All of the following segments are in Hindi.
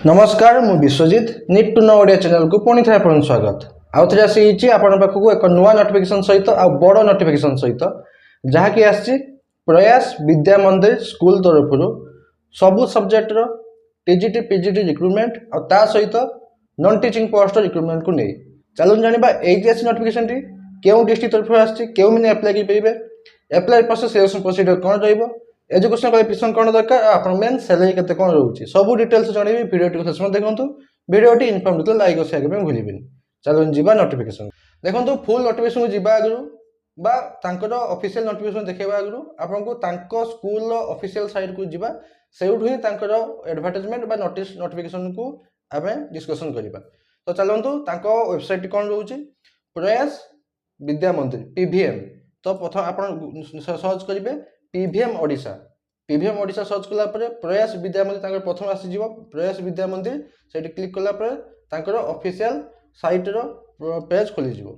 नमस्कार मु Biswajit need to know Odia channel को पुणी थे आपन स्वागत आउ थे आसी आपण पाखक एक नुआ नोटिफिकेशन सहित आ बड़ नोटिफिकेशन सहित जहाँकि आसी प्रयास विद्या मंदिर स्कूल तरफ सबू सब्जेक्ट रो टीजीटी पीजीटी रिक्रुटमेंट और ता सहित नॉन टीचिंग पोस्ट रिक्रुटमेंट को नहीं चलून जानिबा एजीएस नोटिफिकेशन टी केउ डिस्ट्रिक्ट तरफ आसी केउ मैंने अप्लाई कर पाइबे अप्लाई प्रोसेस सिलेक्शन प्रोसीजर कोन रहइबो एजुकेशन क्वालिफिकेशन कौन दरकार आपण मेन सैलरी केते कोन रहउची सब डिटेल्स जणेबी वीडियो टी शेष में देखंतु वीडियो टी इन्फॉर्म तो लाइक और शेयर करबे भूलिबिन चलो जिबा नोटिफिकेशन देखंतु फुल नोटिफिकेशन जिबा आगु बा तांकर ऑफिशियल नोटिफिकेशन देखेबा आगु आपन को तांको स्कूल ऑफिशियल साइट को जिबा सेउठ ही तांकर एडवर्टाइजमेंट बा नोटिस नोटिफिकेशन को आमे डिस्कशन करिबा तो चलंतु तांको वेबसाइट कोन रहउची प्रयास विद्या मंदिर पीवीएम तो प्रथम आपन सर्च करिवे पीवीएम ओडिशा सर्च कला परे प्रयास विद्या मंदिर तांकर प्रथम आसी जीवो प्रयास विद्या मंदिर सेठी क्लिक कला परे तांकर ऑफिशियल साइट रो पेज खोली जीवो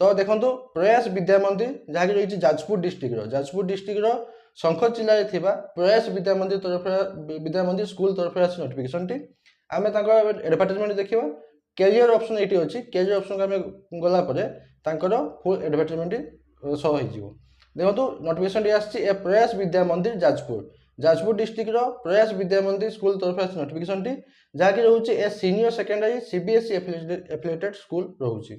तो देखंतु प्रयास विद्या मंदिर जहा कि रही जाजपुर डिस्ट्रिक्ट रो शंकर जिल्ला रे थिबा प्रयास विद्या मंदिर स्कूल तरफ आसी नोटिफिकेशन टी आमे तांकर एडवर्टाइजमेंट देखिबा कैरियर ऑप्शन एटी अछि कैरियर ऑप्शन का आमे गला परे तांकर फुल एडवर्टाइजमेंट शो होई जीवो देखो नोटिफिकेशन आसी ए प्रयास विद्या मंदिर जाजपुर डिस्ट्रिक्ट रो प्रयास विद्या मंदिर स्कूल तरफ आसी नोटिफिकेशन टी जहाँकि रोचे a senior secondary CBSE affiliated school रोचे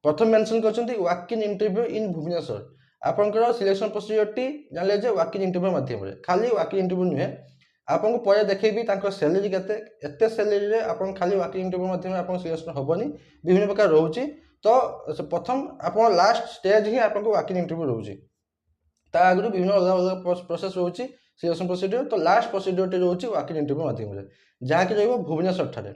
प्रथम मेंशन करछंती walk in interview in Bhubaneswar आपनकर सिलेक्शन प्रोसीजर टी जानले जे वॉक इन इंटरव्यू माध्यम रे खाली वॉक इन इंटरव्यू नुहे आपन को परे देखैबी तांकर सैलरी केते एते सैलरी रे आपन खाली वॉक इन इंटरव्यू माध्यम रे आपन सिलेक्शन होबनी विभिन्न प्रकार रहउची तो प्रथम आपन लास्ट स्टेज ही आपन को वॉक इन इंटरव्यू रहउची ता आगु विभिन्न अलग अलग प्रोसेस रहउची सिलेक्शन प्रोसीजर तो लास्ट प्रोसीजर टी रहउची वॉक इन इंटरव्यू माध्यम रे जहा कि रहबो भुवनेश्वर ठारे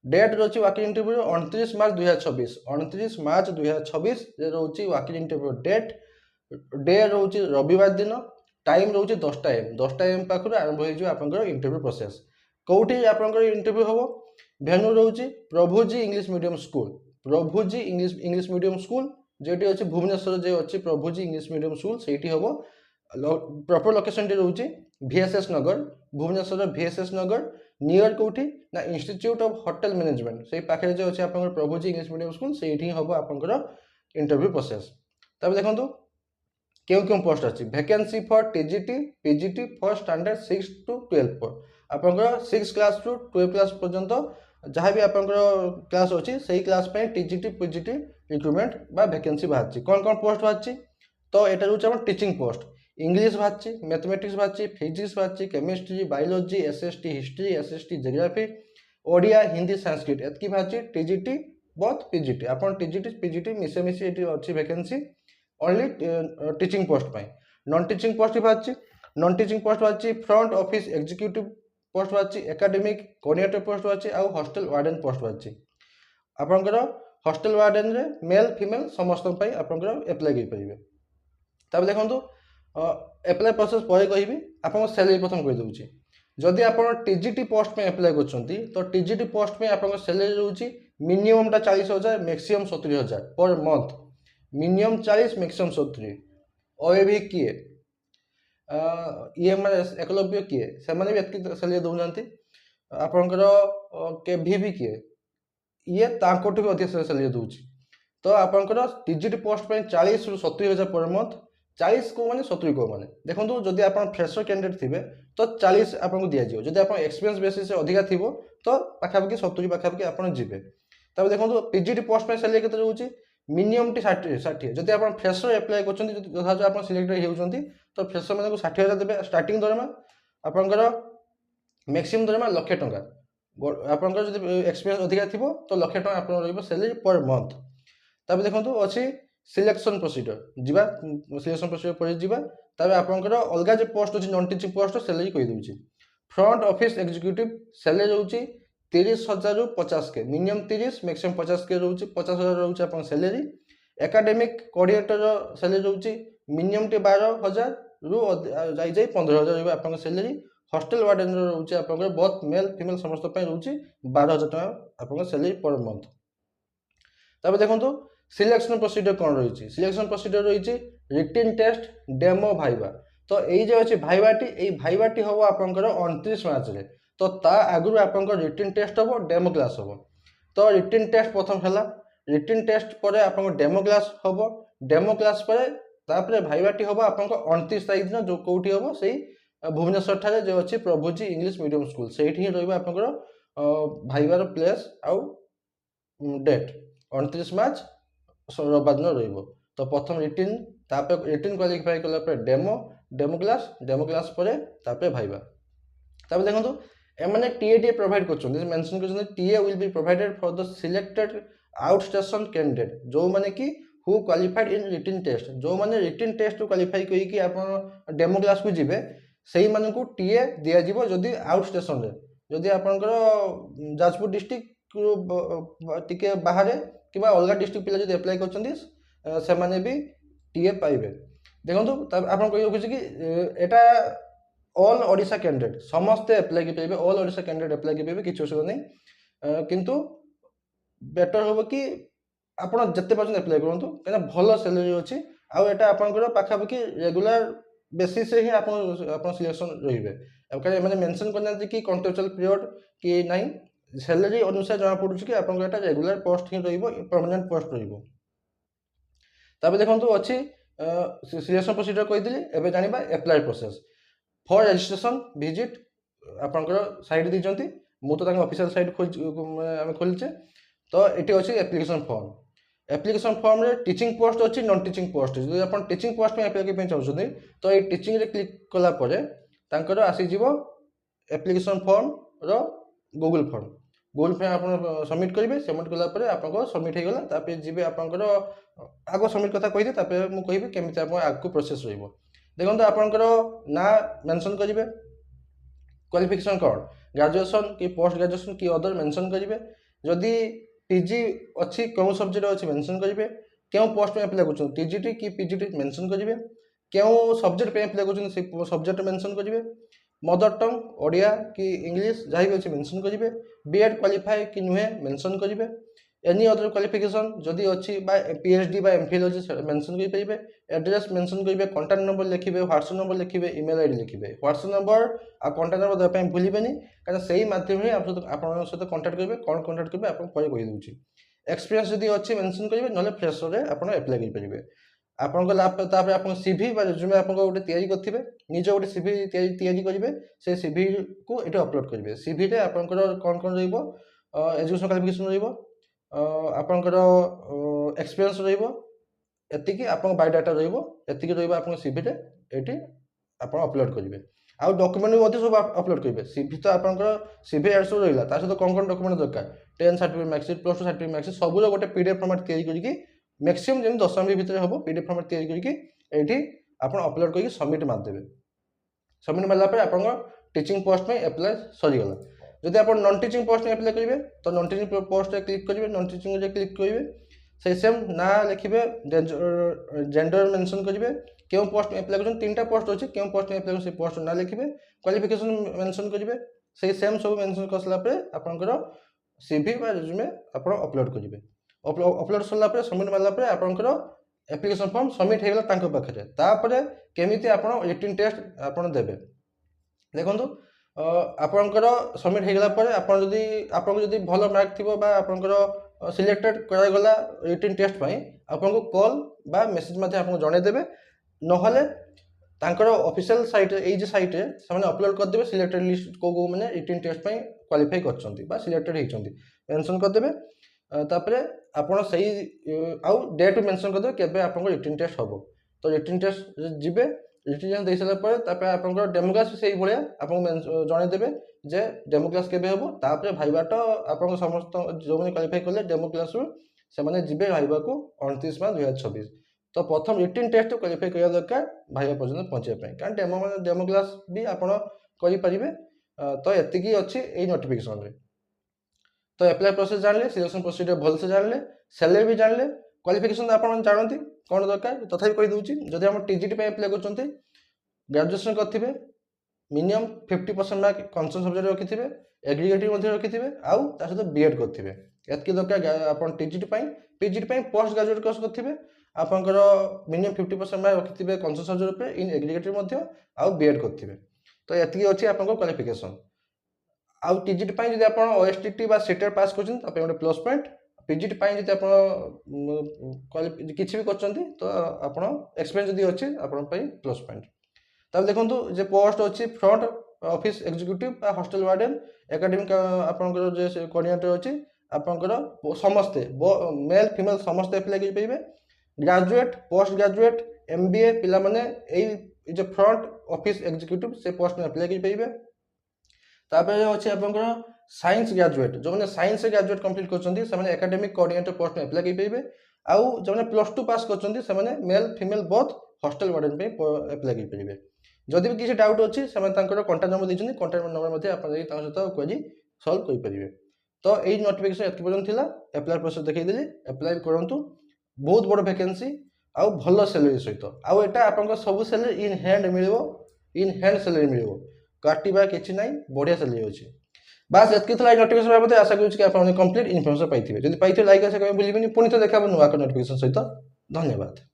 डेट रहउची वॉक इन इंटरव्यू 29 मार्च 2026 रे रहउची walk in interview date day रहउची रविवार दिन टाइम रहउची 10 am पाखरु आरंभ होई जो आपनकर इंटरव्यू प्रोसेस कोठी आपनकर इंटरव्यू होबो भेन्यू रहउची प्रभुजी इंग्लिश मीडियम स्कूल जेटी अछि भुवनेश्वर जे अछि प्रभुजी इंग्लिश मीडियम स्कूल सेठी होबो प्रॉपर लोकेशन टी रहउची VSS नगर भुवनेश्वर VSS नगर नियर कोठी ना इंस्टीट्यूट ऑफ होटल मैनेजमेंट सेही पाखे जे अछि आपनकर प्रभुजी इंग्लिश मीडियम स्कूल सेठी होबो आपनकर इंटरव्यू प्रोसेस तब देखंतु क्यों पोस्ट अछि vacancy for TGT PGT for standard 6 to 12 पर आपनकर 6 क्लास टू 12 क्लास पर्यंत जहाँ भी आपनकर क्लास अछि सेही क्लास पे टीजीटी पीजीटी रिक्रुटमेंट बा वैकेंसी बाहरछि कोन पोस्ट बाहरछि तो एटा रहउछि अपन टीचिंग पोस्ट इंग्लिश बाहरछि मैथमेटिक्स बाहरछि फिजिक्स बाहरछि chemistry biology SST history SST geography Odia Hindi Sanskrit एतकी बाहरछि टीजीटी बोथ पीजीटी अपन टीजीटी पीजीटी मिसे मिसे एटी अछि वैकेंसी ओनली टीचिंग पोस्ट पाई नॉन टीचिंग पोस्ट बाहरछि फ्रंट ऑफिस एग्जीक्यूटिव पोस्ट बाहरछि एकेडमिक कोऑर्डिनेटर पोस्ट बाहरछि आ हॉस्टल वार्डन पोस्ट बाहरछि आपनकर हॉस्टल वार्डन रे मेल फीमेल समस्त पई आपनकर अप्लाई कर परिबे तब देखंतु अप्लाई प्रोसेस परे कहिबी आपन सैलरी प्रथम कहि दउची जदि आपन टीजीटी पोस्ट में अप्लाई करछंती तो टीजीटी पोस्ट में आपन सैलरी रहउची मिनिमम टा 40000 maximum 70000 per month minimum 40 maximum 70 OAB किए ईएमआर एकलव्य किए से माने भी एतकी सैलरी दउ जानती आपनकर केवीबी किए ये तांकोठी भी अधिक सैलरी दउची तो आपनकर टीजीटी पोस्ट पे 40 रु 70000 पर मंथ 40 को माने 70 को माने देखंतु जदि आपन फ्रेशर कैंडिडेट थिबे तो 40 आपन दिया जिवो जदि आपन एक्सपीरियंस बेसिस से अधिका थिबो तो पाखाबकी 70 पाखाबकी आपन जिबे तब देखंतु पीजीटी पोस्ट पे सैलरी केते रहउची मिनिमम टी 60 जदि आपन फ्रेशर अप्लाई करछंती जथा जो आपन सिलेक्ट हेउछंती तो फ्रेशर माने को 60000 देबे स्टार्टिंग दरमा आपनकर मैक्सिमम दरमा लाख टका आपनकर जदि एक्सपीरियंस अधिका थिबो तो लाख टका आपन रहइबो सैलरी पर मंथ तब देखंतु अछि सिलेक्शन प्रोसीजर जिबा सिलेक्शन प्रोसीजर पर जिबा तबे आपनकर अलगा जे पोस्ट अछि नॉन टीचिंग पोस्ट सैलरी कहि दउची फ्रंट ऑफिस एग्जीक्यूटिव सैलरी रहउची 30000 रु 50 के मिनिमम 30 मैक्सिमम 50 के रहउची 50000 रहउची आपन सैलरी एकेडमिक कोऑर्डिनेटर सैलरी रहउची मिनिमम टे 12000 रु जाई 15000 रहबा आपन सैलरी हॉस्टल वार्डन रहउची आपन बोथ मेल फीमेल समस्त पय रहउची 12000 टका आपन सैलरी पर मंथ तबे देखंतु सिलेक्शन प्रोसीजर कोन रहिछि सिलेक्शन प्रोसीजर रहिछि रिटन टेस्ट डेमो भाइबा तो एई जे अछि भाइबाटी एई भाइबाटी होबो आपनकर 29 मार्च रे तो ता आगु आपंकर रिटन टेस्ट हम डेमो क्लास हम तो रिटन टेस्ट प्रथम है रिटन टेस्ट पर आप डेमो क्लास हम डेमो क्लास पर तापर भाइबाटी हम आप 29 तारीख दिन जो कौटी हम से भुवनेश्वर ठारे जो अच्छी प्रभुजी इंग्लिश मीडियम स्कूल से ही रहा भाइबार प्लेस आउ डेट 29 मार्च रविवार दिन रही तो प्रथम रिटिन तापर रिटिन क्वालिफाई कला डेमो क्लास पर भाइबा तापर देखो एमाने टीए प्रोवाइड कर मेंशन कर TA will be provided for the selected out station candidate जो माने कि who qualified in written test जो माने रिटिन टेस्ट क्वालिफाई करके आप डेमो क्लास को जीवे से मानू टीए दि जाव जदि आउट स्टेशन रे जदि आपंकर जाजपुर डिस्ट्रिक्ट टिके बाहर कि अलग डिस्ट्रिक्ट पिला जदि अप्लाई कर भी टीए पाइबे देखो आप रखुच्छे कि यहाँ ऑल ओडिशा कैंडिडेट समस्ते अप्लाई कर पाइबे ऑल ओडिशा कैंडिडेट अप्लाई कर पाइबे किसी असुविधा नहीं किंतु बेटर हम कि आपड़ जिते पार्टी अप्लाई करूँ कहीं भल सैलरी अच्छी आउ यहाँ आपंकर पाखापाखि रेगुलर बेसिस ही आप सिलेक्शन रे कहीं मेंशन करना कि कॉन्ट्रेक्चुअल पीरियड कि नहीं सैलरी अनुसार जना पड़ू कि आप रेगुलर पोस्ट ही परमानेंट पोस्ट रही देखो अच्छी सिलेक्शन प्रोसीजर कहीदी एवं जाना apply process for registration visit आपंकर साइट देती मुझे ऑफिशियल साइट खोलचे तो ये अच्छी एप्लिकेशन फॉर्म रे टीचिंग पोस्ट अच्छी नॉन टीचिंग पोस्ट जो आप टीचिंग पोस्ट में अप्लाई करने चाहते तो ये टीचिंग रे क्लिक कलापर आसीज एप्लिकेशन फॉर्म रो गूगल फॉर्म आप सबमिट करेंगे सबमिट कलापर आप सबमिट हो गला जी आपंकर आग सबमिट कथा कही मुझे कहि केमी आगे प्रोसेस देखो आपंकर ना मेंशन करेंगे क्वालिफिकेशन कौन ग्रेजुएशन कि पोस्ट ग्रेजुएशन कि अदर मेंशन करेंगे जदि पीजी अच्छी क्यों सब्जेक्ट अच्छी मेंशन करेंगे क्यों पोस्ट में अप्लाई कर टीजीटी कि पीजीटी मेंशन करेंगे क्यों सब्जेक्ट पे अप्लाई कर सब्जेक्ट मेंशन करेंगे मदर टंग ओडिया कि इंग्लिश जहाँ भी अच्छे मेंशन करेंगे बीएड क्वालिफाई कि नुहे मेंशन करेंगे एनी अदर क्वालिफिकेशन जदि अच्छी पीएचडी बा एमफिल अच्छी मेंशन करेंगे एड्रेस मेंशन करेंगे कॉन्टैक्ट नंबर लिखे व्हाट्सएप नंबर लिखे ईमेल आईडी लिखे व्हाट्सएप नंबर आ कॉन्टैक्ट नंबर देवाई भूलें कहीं से माध्यम आप सहित कॉन्टैक्ट करेंगे कौन कॉन्टैक्ट करेंगे आप कहीदे एक्सपीरियंस जदि अच्छी मेंशन करेंगे ना फ्रेशर आप अप्लाई करेंगे आपंकर आप सीवी रेज्यूमे आप गोटे तैयारी करेंगे निज गोटे सीवी तैयारी करेंगे से सीवी को ये अपलोड करेंगे सीवी रे आपंकर कौन कौन एजुकेशन क्वालिफिकेशन रही आपंकर एक्सपीरियंस रही आप बायोडाटा रही सीवी रे ये आप अपलोड करेंगे आउ डॉक्यूमेंट सब अपलोड करेंगे सीवी तो आपंकर सीवी एड सब रहा सहित कौन कौन डॉक्यूमेंट दरकार 10 certificate marksheet plus 2 certificate marksheet सबूर गोटे पीडीएफ फॉर्मेट तैयारी करके मैक्सिमम जमी 10 MB भितर हम पीडीएफ फॉर्मेट तैयारी करके ये आप अपलोड करके सबमिट मारदेवे सबमिट मारापर आप टीचिंग पोस्ट में अप्लाई सरीगला जदि आप नॉन टीचिंग पोस्ट में अप्लाई करेंगे तो नॉन टीचिंग पोस्ट क्लिक करेंगे नॉन टीचिंग क्लिक करेंगे से सेम ना लिखे जेंडर मेंशन करेंगे क्यों पोस्ट में अप्लाई कर 3टा पोस्ट अच्छे क्यों पोस्ट में अप्लाई कर पोस्ट ना लिखे क्वालिफिकेशन मेंशन करेंगे से सेम सब मेंशन कर सारापर आपंकर सीवी रेज्यूमे आप अपलोड करेंगे अपलोड सरला सबमिट मारापर आपंकर एप्लिकेशन फॉर्म सबमिट होगा पाखे तापर केमी आप रिटन टेस्ट आप देवे देखो आपंकर सबमिट होगा आपको भल मार्क थी आपंकर सिलेक्टेड करागला रिटन टेस्ट पर आपको कॉल बा मेसेज आपको जनईदेवे ना ऑफिशियल साइट ये साइट से अपलोड करदे सिलेक्टेड लिस्ट को मैंने रिटन टेस्ट पर क्वालिफाई कर सिलेक्टेड होती मेंशन करदे तापर आपड़ से आउ डेट मेंशन करदे केबे आपन रिटन टेस्ट हम तो रिटन टेस्ट जीवे रिटन टेस्ट दे सारापर आप डेमो क्लास से भाया आपको जनईदेवे जे डेमो क्लास केबे हम तापर भाइबाट आप समस्त जो मैंने क्वालिफाई कले डेमो क्लास से जी भाइबा को 29 मार्च 2026 तो प्रथम रिटन टेस्ट क्वालिफाई करवा दरकार भाइबा पर्यटन पहुँचापी कारण डेमो क्लास भी आपरे तो ये अच्छी यही नोटिफिकेशन तो अप्लाई प्रोसेस जानले सिलेक्शन प्रोसीजर भल से जानले सैलरी भी जानले क्वालिफिकेशन आप जानते कौन दरकार तथापि कहीदे जदि आप टीजीटी पे अप्लाई कर ग्रेजुएशन करेंगे मिनिमम 50% मार्क कन्सर्न सब्जेक्ट रखिथे एग्रीगेटिव रखिथे आउ ता सहित बीएड करेंगे एतकी दरकार आप TGT PGT post graduate course करेंगे आपंकर मिनिमम 50% मार्क रखिथे कन्सर्न सब्जेक्ट इन एग्रीगेटिव आउ बीएड करेंगे तो ये अच्छी आप क्वालिफिकेशन आउ टीजीटी पाई जदि आपण ओएसटीटी बा सीटेट पास करछन त गोटे प्लस पॉइंट, पीजीटी पाई जदि आपण किछि भी करछन तो आपण एक्सपीरियंस जदि अछि आपण पाई प्लस पॉइंट। तब देखंतु जे पोस्ट अछि फ्रंट ऑफिस एग्जीक्यूटिव बा हॉस्टल वार्डन एकेडमिक आपनकर जे कोऑर्डिनेटर अछि आपनकर समस्ते मेल फीमेल समस्ते अप्लाई कर पाइबे। ग्रेजुएट पोस्ट ग्रेजुएट एमबीए पिला माने एई जे फ्रंट ऑफिस एग्जीक्यूटिव से पोस्ट में अप्लाई कर पाइबे। तापर अच्छे आपंकर साइंस ग्रेजुएट जो मैंने साइंस ग्रेजुएट कंप्लीट करछंती से माने एकेडमिक कोऑर्डिनेटर पोस्ट में अप्लाई कर पाइबे। आउ जो मैंने प्लस 2 पास करछंती से माने male female both hostel warden पे अप्लाई कर पाइबे। जदि भी किसी डाउट अछि से माने तांकर कांटेक्ट नंबर दिछनी, कांटेक्ट नंबर मध्ये आपण तांकर सहित क्वेरी सॉल्व कर पारिबे। तो एई नोटिफिकेशन एत पर्यंत थिला, अप्लाई प्रोसेस देखै देली, अप्लाई करंतु। बहुत बड़ वैकेंसी आउ भलो सैलरी सहित आउ एटा आपन सब सैलरी इन हैंड मिलिबो, इन हैंड सैलरी मिलिबो, काटिबा किछि नै, बढ़िया सैलरी अछि। बस एतकी थला नोटिफिकेशन बाबत आशा करू कि आपण कंप्लीट इन्फॉर्मेशन पाइथिबे। जदि पाइथिबे लाइक आ कमेंट भूलिबेनी। पुनी तो देखाबो नुवा नोटिफिकेशन सहित। धन्यवाद।